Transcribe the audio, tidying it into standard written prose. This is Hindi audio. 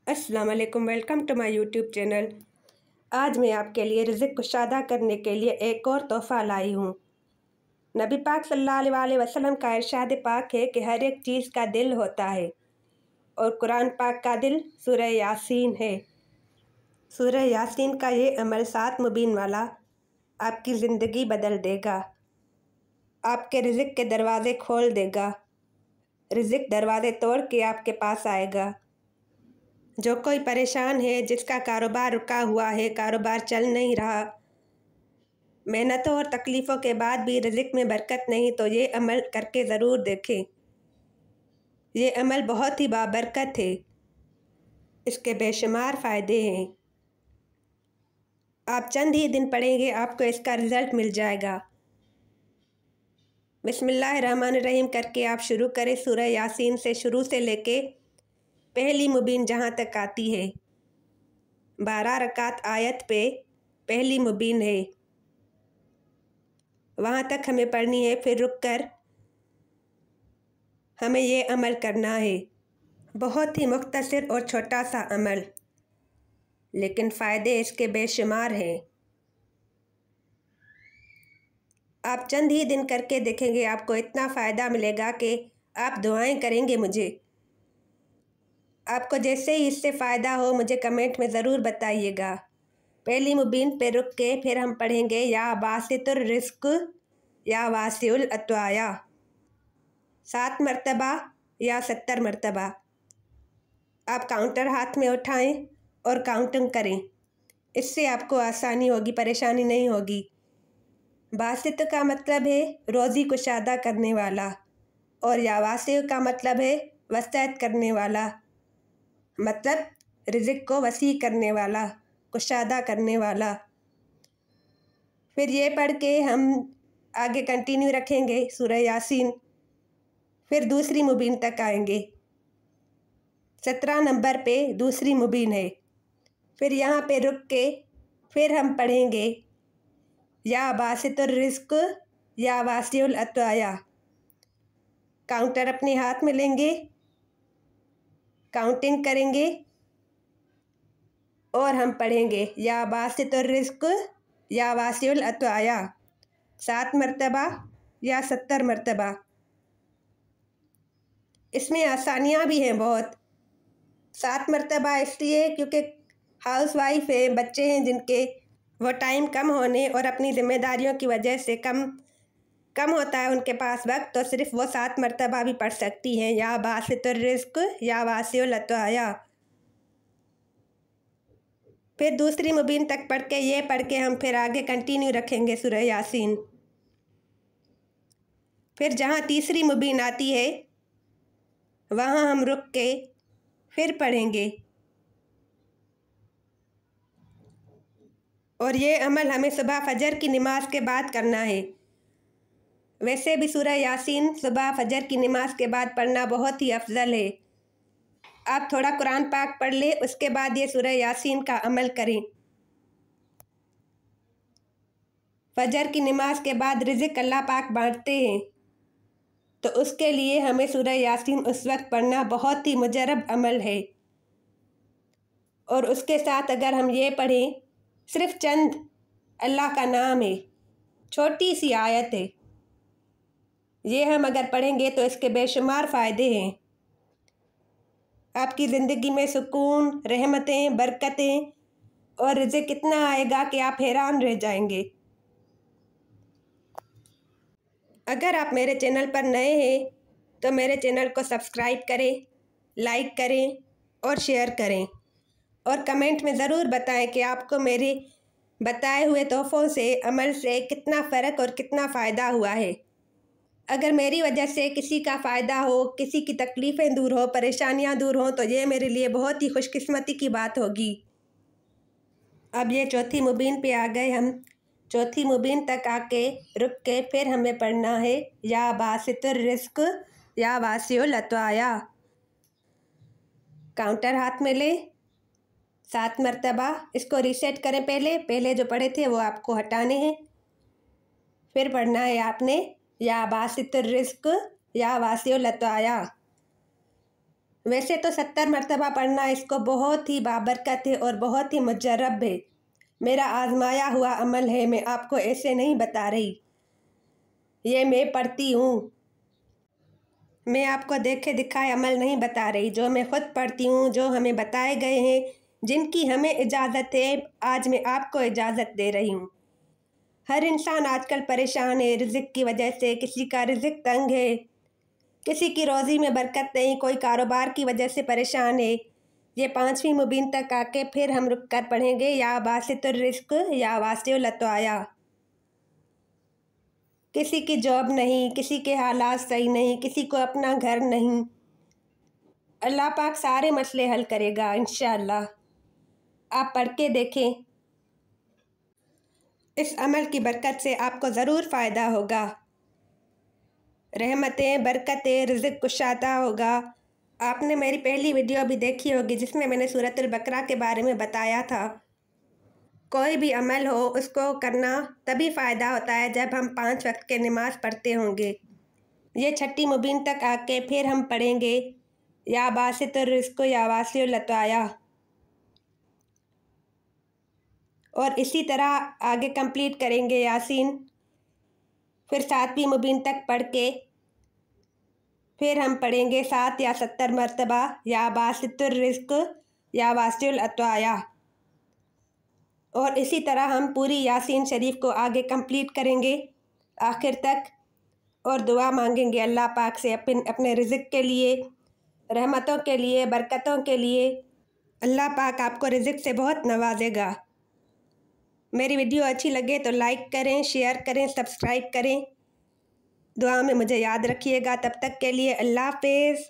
अस्सलाम वालेकुम, welcome to my YouTube channel. आज मैं आपके लिए रिज़्क़ कुशादा करने के लिए एक और तोहफ़ा लाई हूँ। नबी पाक सल्लल्लाहु अलैहि वसल्लम का इरशाद पाक है कि हर एक चीज़ का दिल होता है और कुरान पाक का दिल सूरह यासीन है। सूरह यासीन का ये अमल 7 मुबीन वाला आपकी ज़िंदगी बदल देगा, आपके रिज़्क़ के दरवाज़े खोल देगा, रिज़्क़ दरवाज़े तोड़ के आपके पास आएगा। जो कोई परेशान है, जिसका कारोबार रुका हुआ है, कारोबार चल नहीं रहा, मेहनतों और तकलीफ़ों के बाद भी रिज़्क़ में बरकत नहीं, तो ये अमल करके ज़रूर देखें। ये अमल बहुत ही बाबरकत है, इसके बेशुमार फ़ायदे हैं। आप चंद ही दिन पढ़ेंगे, आपको इसका रिज़ल्ट मिल जाएगा। बिस्मिल्लाहिर्रहमानिर्रहीम करके आप शुरू करें। सूरह यासीन से शुरू से लेके पहली मुबीन जहाँ तक आती है, 12 रकात आयत पे पहली मुबीन है, वहाँ तक हमें पढ़नी है। फिर रुक कर हमें ये अमल करना है। बहुत ही मुख्तसर और छोटा सा अमल, लेकिन फ़ायदे इसके बेशुमार हैं। आप चंद ही दिन करके देखेंगे, आपको इतना फ़ायदा मिलेगा कि आप दुआएं करेंगे मुझे। आपको जैसे ही इससे फ़ायदा हो मुझे कमेंट में ज़रूर बताइएगा। पहली मुबीन पे रुक के फिर हम पढ़ेंगे या बासितुर रिज़्क़ या वासिउल अत्वाया, 7 मरतबा या 70 मरतबा। आप काउंटर हाथ में उठाएं और काउंटिंग करें, इससे आपको आसानी होगी, परेशानी नहीं होगी। बासित का मतलब है रोज़ी कुशादा करने वाला, और या वासिउ का मतलब है वसअत करने वाला, मतलब रिज़्क़ को वसी करने वाला, कुशादा करने वाला। फिर ये पढ़ के हम आगे कंटिन्यू रखेंगे सूरह यासीन, फिर दूसरी मुबीन तक आएंगे। 17 नंबर पे दूसरी मुबीन है। फिर यहाँ पे रुक के फिर हम पढ़ेंगे या बासितुर रिज़्क़ या वासिउल अत्वाया। काउंटर अपने हाथ में लेंगे, काउंटिंग करेंगे और हम पढ़ेंगे या बासितुर रिज़्क़ या वासिउल अत्वाया, 7 मरतबा या 70 मरतबा। इसमें आसानियाँ भी हैं बहुत। 7 मरतबा इसलिए क्योंकि हाउस वाइफ है, बच्चे हैं जिनके, वो टाइम कम होने और अपनी ज़िम्मेदारियों की वजह से कम होता है उनके पास वक्त, तो सिर्फ़ वो 7 मरतबा भी पढ़ सकती हैं या बासितुर रिज़्क़ या वासिउल अत्वाया। फिर दूसरी मुबीन तक पढ़ के ये पढ़ के हम फिर आगे कंटिन्यू रखेंगे सूरह यासीन। फिर जहाँ तीसरी मुबीन आती है वहाँ हम रुक के फिर पढ़ेंगे, और ये अमल हमें सुबह फजर की नमाज के बाद करना है। वैसे भी सूरह यासीन सुबह फजर की नमाज के बाद पढ़ना बहुत ही अफजल है। आप थोड़ा कुरान पाक पढ़ लें, उसके बाद ये सूरह यासीन का अमल करें। फजर की नमाज के बाद रिज़्क़ अल्लाह पाक बांटते हैं, तो उसके लिए हमें सूरह यासीन उस वक्त पढ़ना बहुत ही मुजरब अमल है। और उसके साथ अगर हम ये पढ़ें, सिर्फ़ चंद अल्लाह का नाम है, छोटी सी आयत है, ये हम अगर पढ़ेंगे तो इसके बेशुमार फ़ायदे हैं। आपकी ज़िंदगी में सुकून, रहमतें, बरकतें और रिज़्क़ इतना आएगा कि आप हैरान रह जाएंगे। अगर आप मेरे चैनल पर नए हैं तो मेरे चैनल को सब्सक्राइब करें, लाइक करें और शेयर करें, और कमेंट में ज़रूर बताएं कि आपको मेरे बताए हुए तोहफ़ों से, अमल से कितना फ़र्क और कितना फ़ायदा हुआ है। अगर मेरी वजह से किसी का फ़ायदा हो, किसी की तकलीफ़ें दूर हो, परेशानियां दूर हों, तो ये मेरे लिए बहुत ही खुशकिस्मती की बात होगी। अब ये चौथी मुबीन पे आ गए हम। चौथी मुबीन तक आके रुक के फिर हमें पढ़ना है या बासितुर रिज़्क़ या वासिउल अत्वाया। काउंटर हाथ में ले, 7 मरतबा इसको रीसेट करें। पहले जो पढ़े थे वो आपको हटाने हैं। फिर पढ़ना है आपने या बासितुर रिज़्क़ या वासिउल अत्वाया। वैसे तो 70 मरतबा पढ़ना इसको बहुत ही बाबरकत है और बहुत ही मुजर्रब है। मेरा आजमाया हुआ अमल है, मैं आपको ऐसे नहीं बता रही। ये मैं पढ़ती हूँ, मैं आपको देखे दिखाए अमल नहीं बता रही। जो मैं खुद पढ़ती हूँ, जो हमें बताए गए हैं, जिनकी हमें इजाज़त है, आज मैं आपको इजाज़त दे रही हूँ। हर इंसान आजकल परेशान है रिज़्क़ की वजह से। किसी का रिज़्क़ तंग है, किसी की रोज़ी में बरकत नहीं, कोई कारोबार की वजह से परेशान है। ये 5वीं मुबीन तक आके फिर हम रुक कर पढ़ेंगे या बासितुर रिज़्क़ या वासिउल अत्वाया। किसी की जॉब नहीं, किसी के हालात सही नहीं, किसी को अपना घर नहीं, अल्लाह पाक सारे मसले हल करेगा इंशाअल्लाह। आप पढ़ के देखें, इस अमल की बरकत से आपको ज़रूर फ़ायदा होगा। रहमतें, बरकतें, रिज़्क़ कुशादा होगा। आपने मेरी पहली वीडियो भी देखी होगी जिसमें मैंने सूरतुल बकरा के बारे में बताया था। कोई भी अमल हो उसको करना तभी फ़ायदा होता है जब हम 5 वक्त के नमाज़ पढ़ते होंगे। ये 6ठी मुबीन तक आके फिर हम पढ़ेंगे या बासितुर रिज़्क़ या वासिउल अत्वाया, और इसी तरह आगे कंप्लीट करेंगे यासीन। फिर 7वीं मुबीन तक पढ़ के फिर हम पढ़ेंगे 7 या 70 मरतबा या बासितुर रिज़्क़ या वासिउल अत्वाया, और इसी तरह हम पूरी यासीन शरीफ को आगे कंप्लीट करेंगे आखिर तक, और दुआ मांगेंगे अल्लाह पाक से अपने रिज़्क़ के लिए, रहमतों के लिए, बरकतों के लिए। अल्लाह पाक आपको रिज़्क़ से बहुत नवाजेगा। मेरी वीडियो अच्छी लगे तो लाइक करें, शेयर करें, सब्सक्राइब करें। दुआ में मुझे याद रखिएगा। तब तक के लिए अल्लाह हाफ़िज़।